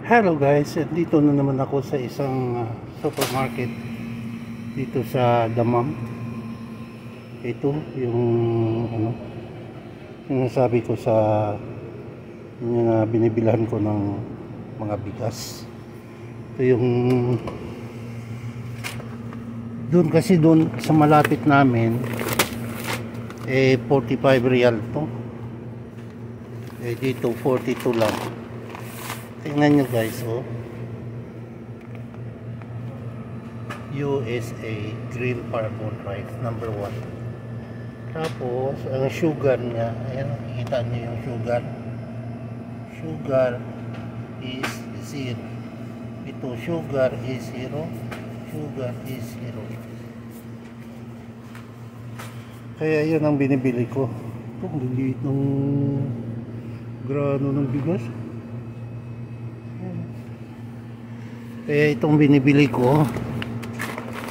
Hello guys, dito na naman ako sa isang supermarket dito sa Damam. Ito yung yung nasabi ko sa inyo na binibilhan ko ng mga bigas. Ito yung doon kasi doon sa malapit namin 45 real to. Dito 42 lang. Tingnan nyo guys, oh. USA Green Parboiled Rice number 1. Tapos ang sugar niya, ayan, kita nyo yung sugar. Sugar is 0. Ito, sugar is 0. Sugar is 0. Kaya yun ang binibili ko. Ito, ang liliit ng grano ng bigas. Kaya itong binibili ko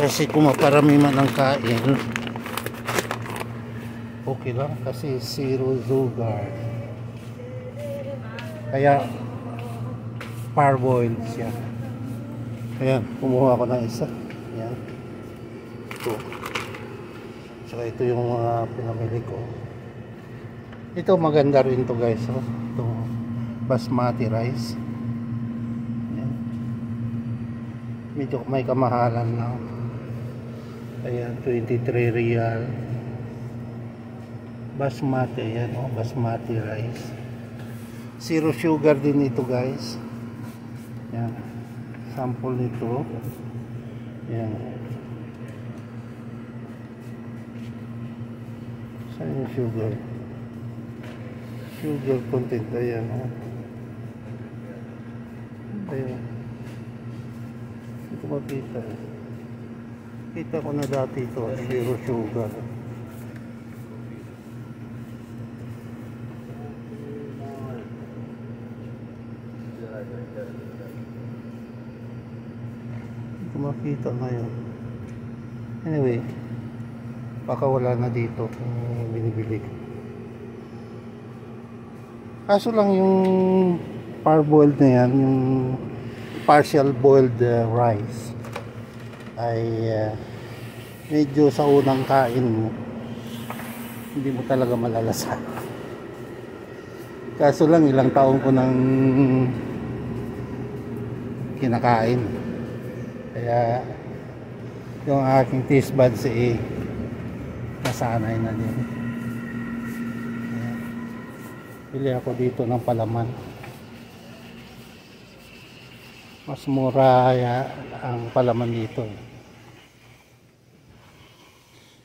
kasi kung maparami man ang kain, okay lang kasi 0 sugar. Kaya parboiled siya. Kaya kumuha ako ng isa. Yan. Ito. Saka ito yung mga pinamili ko. Ito maganda rin to guys. Oh. Ito basmati rice. Medyo may kamahalan na. Ayan, 23 real. Basmati, ayan, oh, basmati rice. 0 sugar din ito guys. Ayan. Sample nito. Ayan. Saan yung sugar? Sugar content, ayan, oh. Ayan. Ito makita. Kita ko na dati ito, 0 sugar. Ito makita ngayon. Anyway, baka wala na dito kung binibili. Kaso lang yung parboiled na yan, yung partial boiled rice ay medyo sa unang kain mo hindi mo talaga malalasa. Kaso lang ilang taon ko nang kinakain, kaya yung aking taste buds nasanay na din. Bili ako dito ng palaman. Mas mura ang palaman dito.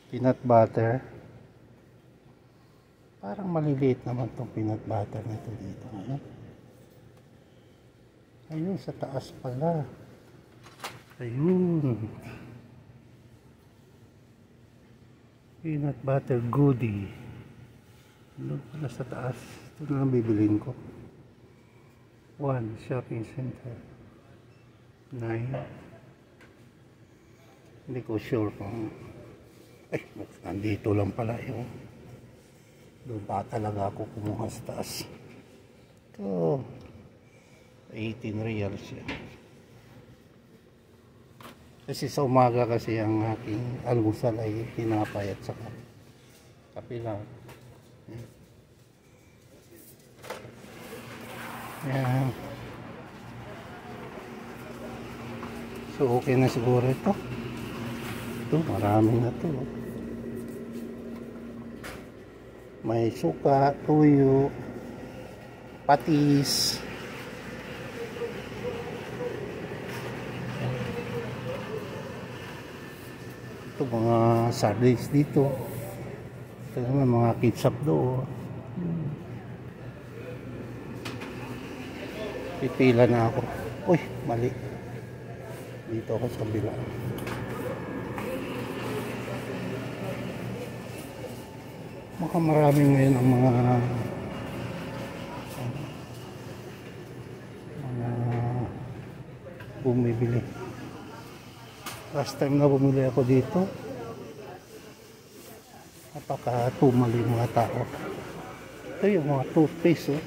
Peanut butter. Parang maliliit naman itong peanut butter nito dito. Ayun, sa taas pala. Ayun. Peanut butter goodie. Doon pala sa taas. Ito na ang bibilin ko. 1 shopping center. 9. Hindi ko sure kung nandito lang pala yung doon pa talaga ako kumuha sa taas. Ito 18 reals yan. Kasi sa umaga kasi ang aking almusal ay tinapay at saka kape lang. Yan. So okay na siguro ito. Ito marami na to. May suka, tuyo, patis. Ito mga sardines dito. Ito naman mga ketchup doon. Pipila na ako. Uy, mali. Dito ako sa kabila. Baka marami ngayon ang mga bumibili. Last time na bumili ako dito, napaka-tumal yung mga tao. Ito yung mga toothpaste, oh.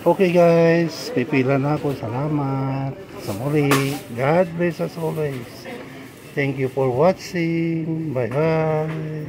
Okay guys, pipila na ako. Salamat. Sa muli. God bless us always. Thank you for watching. Bye bye.